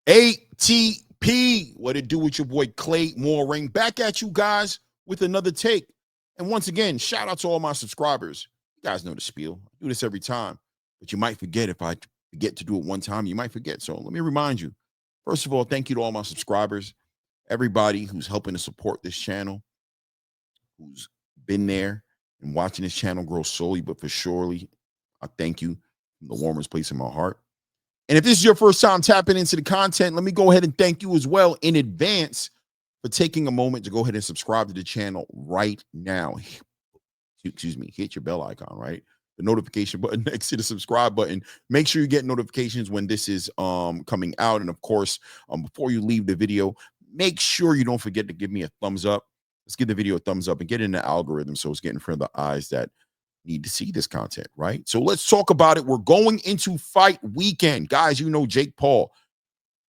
ATP, what it do with your boy Clay Mooring, back at you guys with another take. And once again, shout out to all my subscribers. You guys know the spiel. I do this every time, but you might forget. If I forget to do it one time, you might forget. So let me remind you. First of all, thank you to all my subscribers, everybody who's helping to support this channel, who's been there and watching this channel grow slowly but for surely. I thank you from the warmest place in my heart. And if this is your first time tapping into the content, let me go ahead and thank you as well in advance for taking a moment to go ahead and subscribe to the channel right now. Excuse me, hit your bell icon, right? The notification button next to the subscribe button. Make sure you get notifications when this is coming out. And of course, before you leave the video, make sure you don't forget to give me a thumbs up. Let's give the video a thumbs up and get in the algorithm so it's getting in front of the eyes that need to see this content, right? So let's talk about it. We're going into fight weekend. Guys, you know Jake Paul,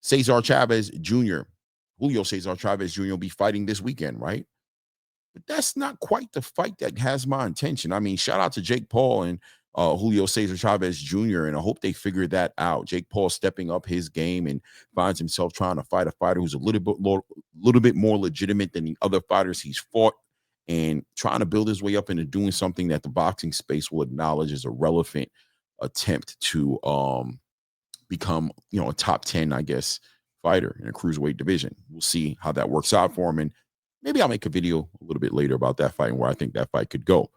Cesar Chavez Jr., Julio Cesar Chavez Jr. will be fighting this weekend, right? But that's not quite the fight that has my attention. I mean, shout out to Jake Paul and Julio Cesar Chavez Jr., and I hope they figure that out. Jake Paul stepping up his game and finds himself trying to fight a fighter who's a little bit more legitimate than the other fighters he's fought, and trying to build his way up into doing something that the boxing space will acknowledge as a relevant attempt to become, a top 10, I guess, fighter in a cruiserweight division. We'll see how that works out for him. And maybe I'll make a video a little bit later about that fight and where I think that fight could go.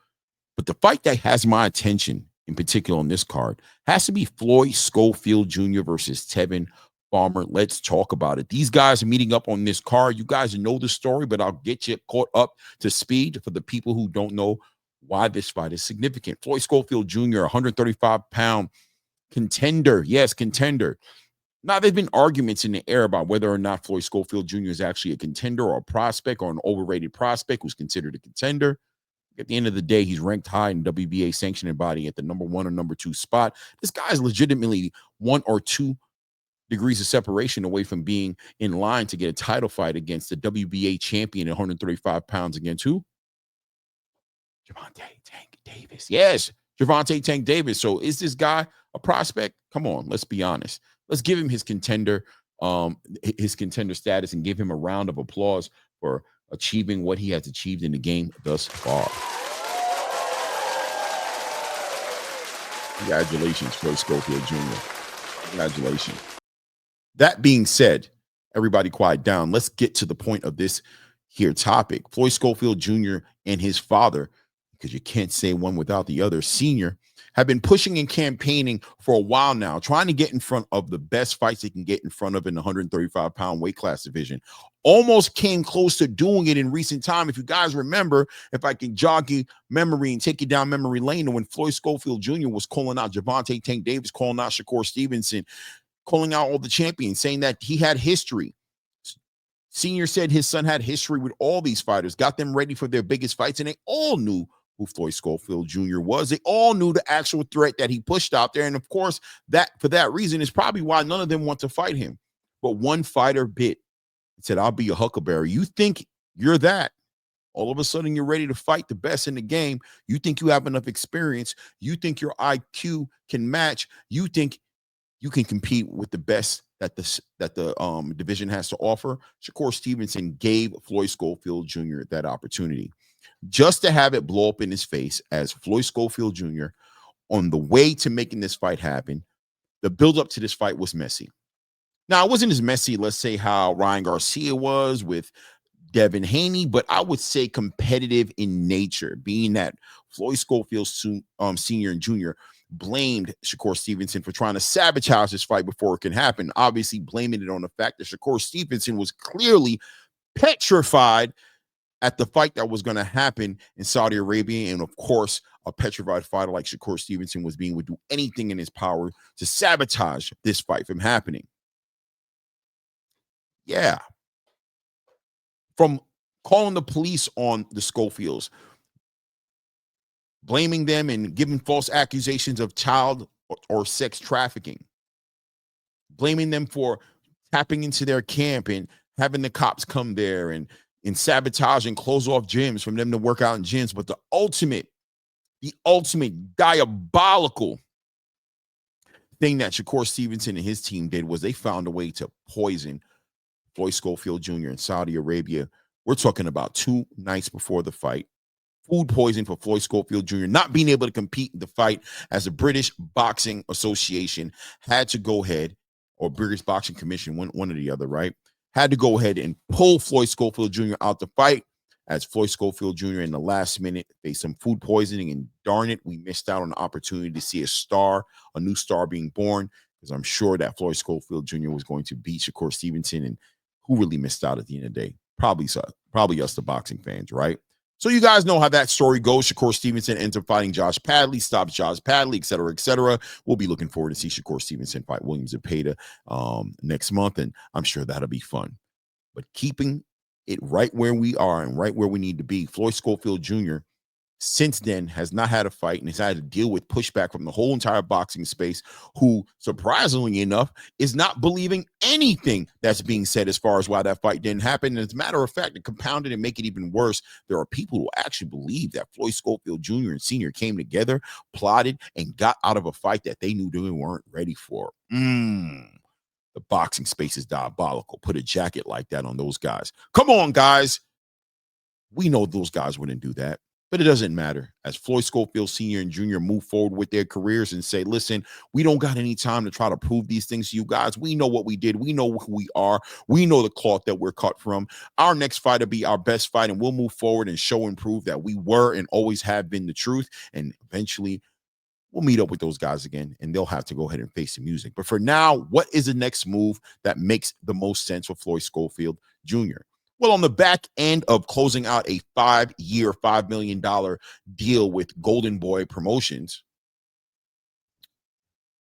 But the fight that has my attention in particular on this card has to be Floyd Schofield Jr. versus Tevin Farmer. Let's talk about it. These guys are meeting up on this card. You guys know the story, but I'll get you caught up to speed for the people who don't know why this fight is significant. Floyd Schofield Jr., 135-pound contender. Yes, contender. Now, there's been arguments in the air about whether or not Floyd Schofield Jr. is actually a contender or a prospect or an overrated prospect who's considered a contender. At the end of the day, he's ranked high in WBA sanctioning body at the number 1 or number 2 spot. This guy is legitimately 1 or 2 degrees of separation away from being in line to get a title fight against the WBA champion at 135 pounds against who? Gervonta Tank Davis. Yes, Gervonta Tank Davis. So is this guy a prospect? Come on, let's be honest. Let's give him his contender status and give him a round of applause for achieving what he has achieved in the game thus far. Congratulations, Floyd Schofield Jr. Congratulations. That being said, everybody quiet down. Let's get to the point of this here topic. Floyd Schofield Jr. and his father, because you can't say one without the other, Senior, have been pushing and campaigning for a while now, trying to get in front of the best fights they can get in front of in the 135-pound weight class division. Almost came close to doing it in recent time. If you guys remember, if I can jog your memory and take you down memory lane, when Floyd Schofield Jr. was calling out Gervonta Tank Davis, calling out Shakur Stevenson, calling out all the champions, saying that he had history. Senior said his son had history with all these fighters, got them ready for their biggest fights, and they all knew who Floyd Schofield Jr. was. They all knew the actual threat that he pushed out there. And of course, that for that reason is probably why none of them want to fight him. But one fighter bit and said, I'll be a huckleberry. You think you're that. All of a sudden, you're ready to fight the best in the game. You think you have enough experience. You think your IQ can match. You think you can compete with the best that the division has to offer. Shakur Stevenson gave Floyd Schofield Jr. that opportunity. Just to have it blow up in his face as Floyd Schofield Jr. on the way to making this fight happen, the build-up to this fight was messy. Now, it wasn't as messy, let's say, how Ryan Garcia was with Devin Haney, but I would say competitive in nature, being that Floyd Schofield Sr. and Jr. blamed Shakur Stevenson for trying to sabotage this fight before it can happen, obviously blaming it on the fact that Shakur Stevenson was clearly petrified at the fight that was going to happen in Saudi Arabia. And of course, a petrified fighter like Shakur Stevenson would do anything in his power to sabotage this fight from happening. Yeah. From calling the police on the Schofields, blaming them and giving false accusations of child or sex trafficking, blaming them for tapping into their camp and having the cops come there and sabotage and close off gyms from them to work out in gyms. But the ultimate diabolical thing that Shakur Stevenson and his team did was they found a way to poison Floyd Schofield Jr. in Saudi Arabia. We're talking about 2 nights before the fight. Food poison for Floyd Schofield Jr. not being able to compete in the fight, as the British Boxing Association had to go ahead, or British Boxing Commission, one or the other, right? Had to go ahead and pull Floyd Schofield Jr. out the fight, as Floyd Schofield Jr. in the last minute faced some food poisoning, and darn it, we missed out on the opportunity to see a new star being born, because I'm sure that Floyd Schofield Jr. was going to beat Shakur Stevenson, and who really missed out at the end of the day? Probably us, the boxing fans, right? So you guys know how that story goes. Shakur Stevenson ends up fighting Josh Padley, stops Josh Padley, et cetera, et cetera. We'll be looking forward to see Shakur Stevenson fight William Zepeda next month, and I'm sure that'll be fun. But keeping it right where we are and right where we need to be, Floyd Schofield Jr. since then has not had a fight and has had to deal with pushback from the whole entire boxing space, who, surprisingly enough, is not believing anything that's being said as far as why that fight didn't happen. And as a matter of fact, to compound it and make it even worse, there are people who actually believe that Floyd Schofield Jr. and Sr. came together, plotted, and got out of a fight that they knew they weren't ready for. The boxing space is diabolical. Put a jacket like that on those guys. Come on, guys. We know those guys wouldn't do that. But it doesn't matter. As Floyd Schofield Sr. and Jr. move forward with their careers and say, listen, we don't got any time to try to prove these things to you guys. We know what we did. We know who we are. We know the cloth that we're cut from. Our next fight will be our best fight, and we'll move forward and show and prove that we were and always have been the truth. And eventually we'll meet up with those guys again, and they'll have to go ahead and face the music. But for now, what is the next move that makes the most sense for Floyd Schofield Jr.? Well, on the back end of closing out a 5-year, $5 million deal with Golden Boy Promotions,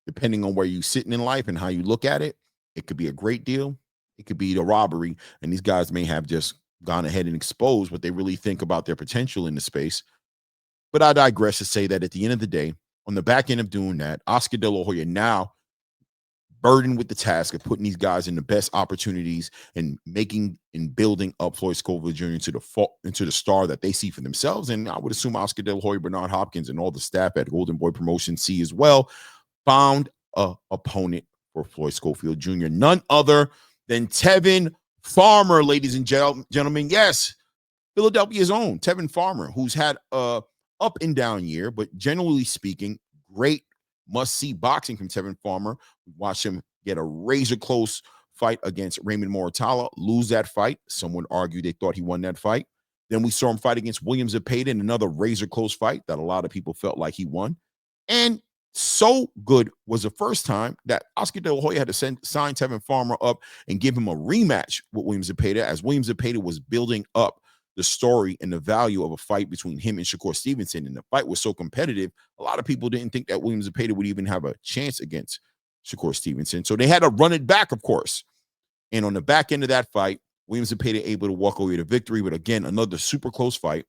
depending on where you're sitting in life and how you look at it, it could be a great deal. It could be the robbery. And these guys may have just gone ahead and exposed what they really think about their potential in the space. But I digress to say that at the end of the day, on the back end of doing that, Oscar De La Hoya now burdened with the task of putting these guys in the best opportunities and making and building up Floyd Schofield Jr. into the star that they see for themselves. And I would assume Oscar De La Hoya, Bernard Hopkins, and all the staff at Golden Boy Promotions see as well, found a opponent for Floyd Schofield Jr. None other than Tevin Farmer, ladies and gentlemen. Yes, Philadelphia's own Tevin Farmer, who's had a up and down year, but generally speaking, great must-see boxing from Tevin Farmer. We watched him get a razor-close fight against Raymond Moratala, lose that fight. Some would argue they thought he won that fight. Then we saw him fight against William Zepeda in another razor-close fight that a lot of people felt like he won. And so good was the first time that Oscar De La Hoya had to sign Tevin Farmer up and give him a rematch with William Zepeda, as William Zepeda was building up the story and the value of a fight between him and Shakur Stevenson. And the fight was so competitive, a lot of people didn't think that William Zepeda would even have a chance against Shakur Stevenson. So they had to run it back, of course. And on the back end of that fight, William Zepeda able to walk away to victory. But again, another super close fight.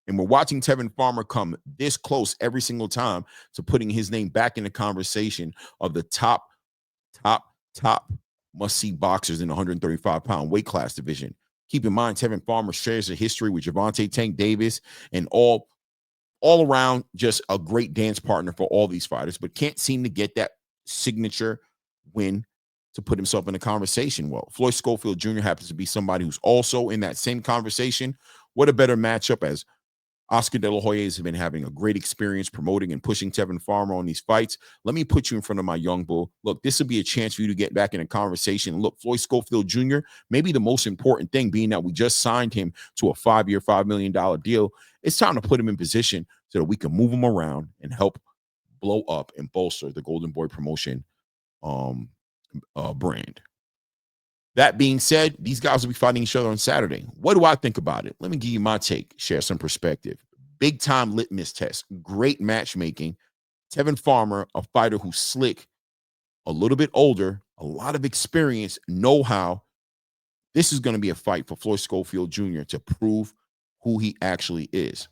And we're watching Tevin Farmer come this close every single time to putting his name back in the conversation of the top must-see boxers in the 135-pound weight class division. Keep in mind, Tevin Farmer shares a history with Gervonta Tank Davis, and all around just a great dance partner for all these fighters, but can't seem to get that signature win to put himself in a conversation. Well, Floyd Schofield Jr. happens to be somebody who's also in that same conversation. What a better matchup, as Oscar De La Hoya has been having a great experience promoting and pushing Tevin Farmer on these fights. Let me put you in front of my young bull. Look, this will be a chance for you to get back in a conversation. Look, Floyd Schofield Jr., maybe the most important thing being that we just signed him to a 5-year, $5 million deal. It's time to put him in position so that we can move him around and help blow up and bolster the Golden Boy Promotion brand. That being said, these guys will be fighting each other on Saturday. What do I think about it? Let me give you my take, share some perspective. Big time litmus test, great matchmaking. Tevin Farmer, a fighter who's slick, a little bit older, a lot of experience, know-how. This is going to be a fight for Floyd Schofield Jr. to prove who he actually is.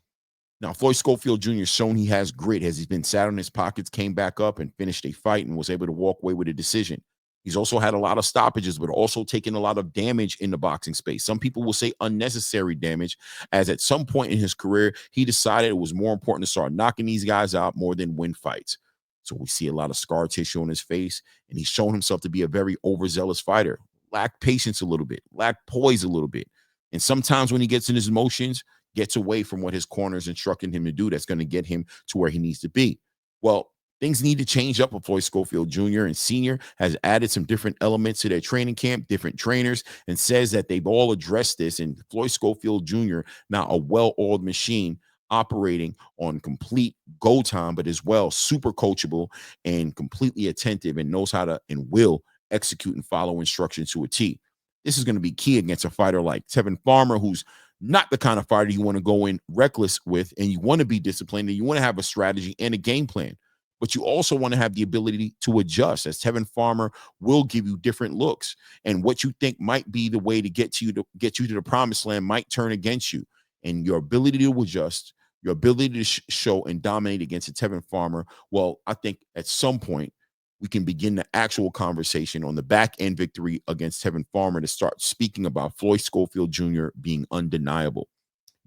Now, Floyd Schofield Jr. has shown he has grit as he's been sat on his pockets, came back up and finished a fight and was able to walk away with a decision. He's also had a lot of stoppages, but also taken a lot of damage in the boxing space. Some people will say unnecessary damage, as at some point in his career, he decided it was more important to start knocking these guys out more than win fights. So we see a lot of scar tissue on his face, and he's shown himself to be a very overzealous fighter. Lack patience a little bit, lack poise a little bit. And sometimes when he gets in his emotions, gets away from what his corner's instructing him to do, that's going to get him to where he needs to be. Well, things need to change up with Floyd Schofield Jr. and Sr. has added some different elements to their training camp, different trainers, and says that they've all addressed this. And Floyd Schofield Jr., now a well-oiled machine, operating on complete go time, but as well super coachable and completely attentive, and knows how to and will execute and follow instructions to a T. This is going to be key against a fighter like Tevin Farmer, who's not the kind of fighter you want to go in reckless with, and you want to be disciplined, and you want to have a strategy and a game plan. But you also want to have the ability to adjust, as Tevin Farmer will give you different looks, and what you think might be the way to get you to the promised land might turn against you. And your ability to adjust, your ability to show and dominate against a Tevin Farmer, well, I think at some point we can begin the actual conversation on the back end victory against Tevin Farmer to start speaking about Floyd Schofield Jr. being undeniable.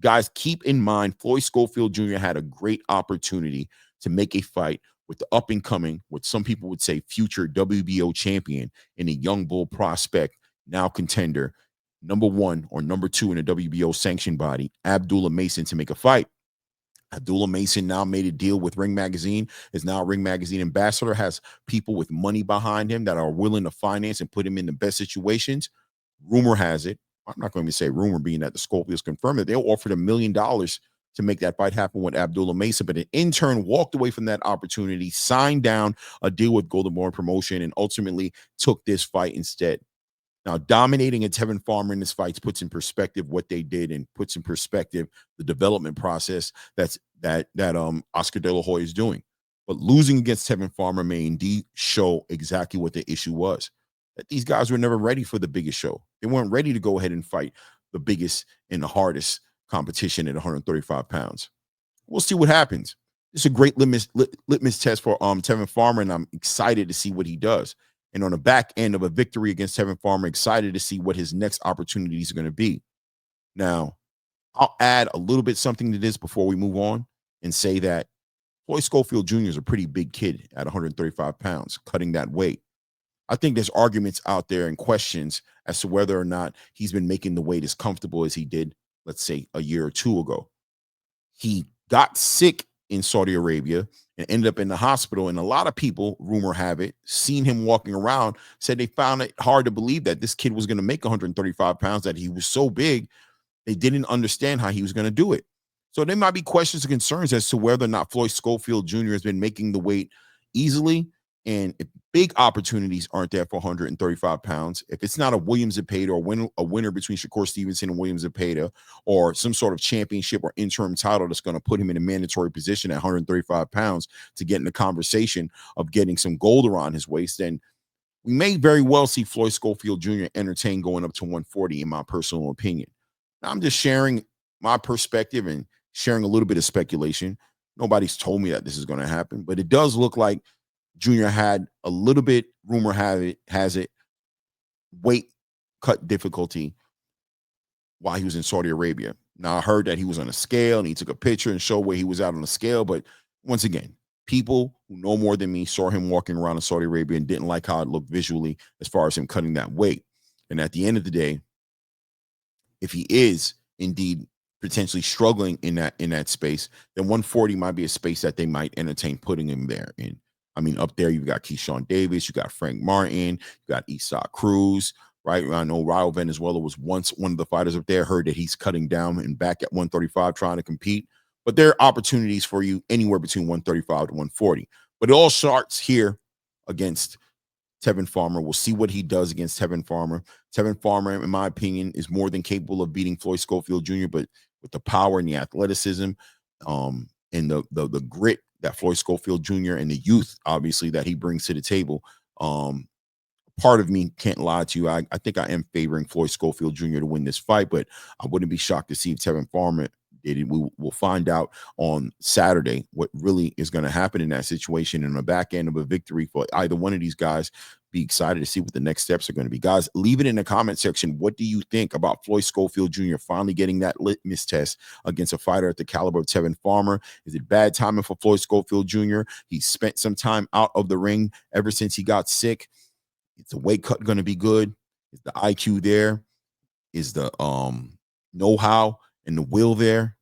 Guys, keep in mind, Floyd Schofield Jr. had a great opportunity to make a fight with the up and coming, what some people would say future WBO champion, and a young bull prospect, now contender, number 1 or number 2 in the WBO sanctioned body, Abdullah Mason, to make a fight. Abdullah Mason now made a deal with Ring Magazine, is now a Ring Magazine ambassador, has people with money behind him that are willing to finance and put him in the best situations. Rumor has it, I'm not going to say rumor, being that the Scorpios confirmed that they'll offer $1 million to make that fight happen with Abdullah Mason, but an intern walked away from that opportunity, signed down a deal with Golden Boy Promotion, and ultimately took this fight instead. Now, dominating a Tevin Farmer in this fight puts in perspective what they did, and puts in perspective the development process that Oscar De La Hoya is doing. But losing against Tevin Farmer may indeed show exactly what the issue was. That these guys were never ready for the biggest show. They weren't ready to go ahead and fight the biggest and the hardest competition at 135 pounds. We'll see what happens. It's a great litmus test for Tevin Farmer, and I'm excited to see what he does. And on the back end of a victory against Tevin Farmer, excited to see what his next opportunities are going to be. Now, I'll add a little bit something to this before we move on, and say that Floyd Schofield Jr. is a pretty big kid at 135 pounds, cutting that weight. I think there's arguments out there and questions as to whether or not he's been making the weight as comfortable as he did, let's say, a year or two ago. He got sick in Saudi Arabia and ended up in the hospital. And a lot of people, rumor have it, seen him walking around, said they found it hard to believe that this kid was going to make 135 pounds, that he was so big, they didn't understand how he was going to do it. So there might be questions and concerns as to whether or not Floyd Schofield Jr. has been making the weight easily. And if big opportunities aren't there for 135 pounds, if it's not a Williams Zepeda, or a winner between Shakur Stevenson and Williams Zepeda, or some sort of championship or interim title that's going to put him in a mandatory position at 135 pounds to get in the conversation of getting some gold around his waist, then we may very well see Floyd Schofield Jr. entertain going up to 140, in my personal opinion. Now, I'm just sharing my perspective and sharing a little bit of speculation. Nobody's told me that this is going to happen, but it does look like Junior had a little bit, rumor has it, weight cut difficulty while he was in Saudi Arabia. Now, I heard that he was on a scale and he took a picture and showed where he was at on the scale. But once again, people who know more than me saw him walking around in Saudi Arabia and didn't like how it looked visually as far as him cutting that weight. And at the end of the day, if he is indeed potentially struggling in that space, then 140 might be a space that they might entertain putting him there in. I mean, up there, you've got Keyshawn Davis, you got Frank Martin, you got Isak Cruz, right? I know Raul Venezuela was once one of the fighters up there. Heard that he's cutting down and back at 135 trying to compete. But there are opportunities for you anywhere between 135 to 140. But it all starts here against Tevin Farmer. We'll see what he does against Tevin Farmer. Tevin Farmer, in my opinion, is more than capable of beating Floyd Schofield Jr., but with the power and the athleticism and the grit that Floyd Schofield Jr. and the youth, obviously, that he brings to the table, part of me can't lie to you. I think I am favoring Floyd Schofield Jr. to win this fight, but I wouldn't be shocked to see Tevin Farmer We'll find out on Saturday what really is going to happen in that situation. And on the back end of a victory for either one of these guys, be excited to see what the next steps are going to be. Guys, leave it in the comment section. What do you think about Floyd Schofield Jr. finally getting that litmus test against a fighter at the caliber of Tevin Farmer? Is it bad timing for Floyd Schofield Jr.? He spent some time out of the ring ever since he got sick. Is the weight cut going to be good? Is the IQ there? Is the know-how and the will there?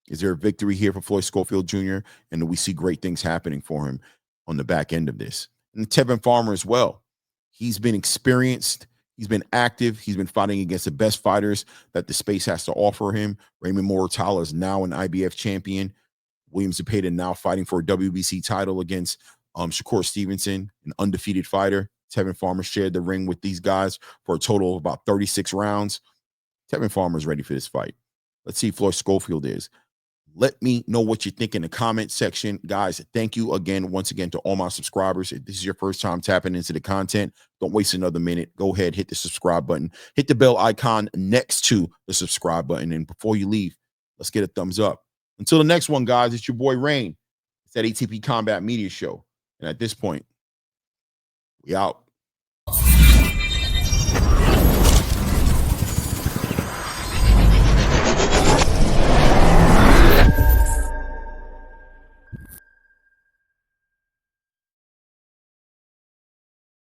Is there a victory here for Floyd Schofield Jr.? And do we see great things happening for him on the back end of this? And Tevin Farmer as well. He's been experienced. He's been active. He's been fighting against the best fighters that the space has to offer him. Raymond Mortala is now an IBF champion. William Zepeda now fighting for a WBC title against Shakur Stevenson, an undefeated fighter. Tevin Farmer shared the ring with these guys for a total of about 36 rounds. Tevin Farmer is ready for this fight. Let's see if Floyd Schofield is. Let me know what you think in the comment section. Guys, thank you again, once again, to all my subscribers. If this is your first time tapping into the content, don't waste another minute. Go ahead, hit the subscribe button. Hit the bell icon next to the subscribe button. And before you leave, let's get a thumbs up. Until the next one, guys, it's your boy Rain. It's that ATP Combat Media Show. And at this point, we out.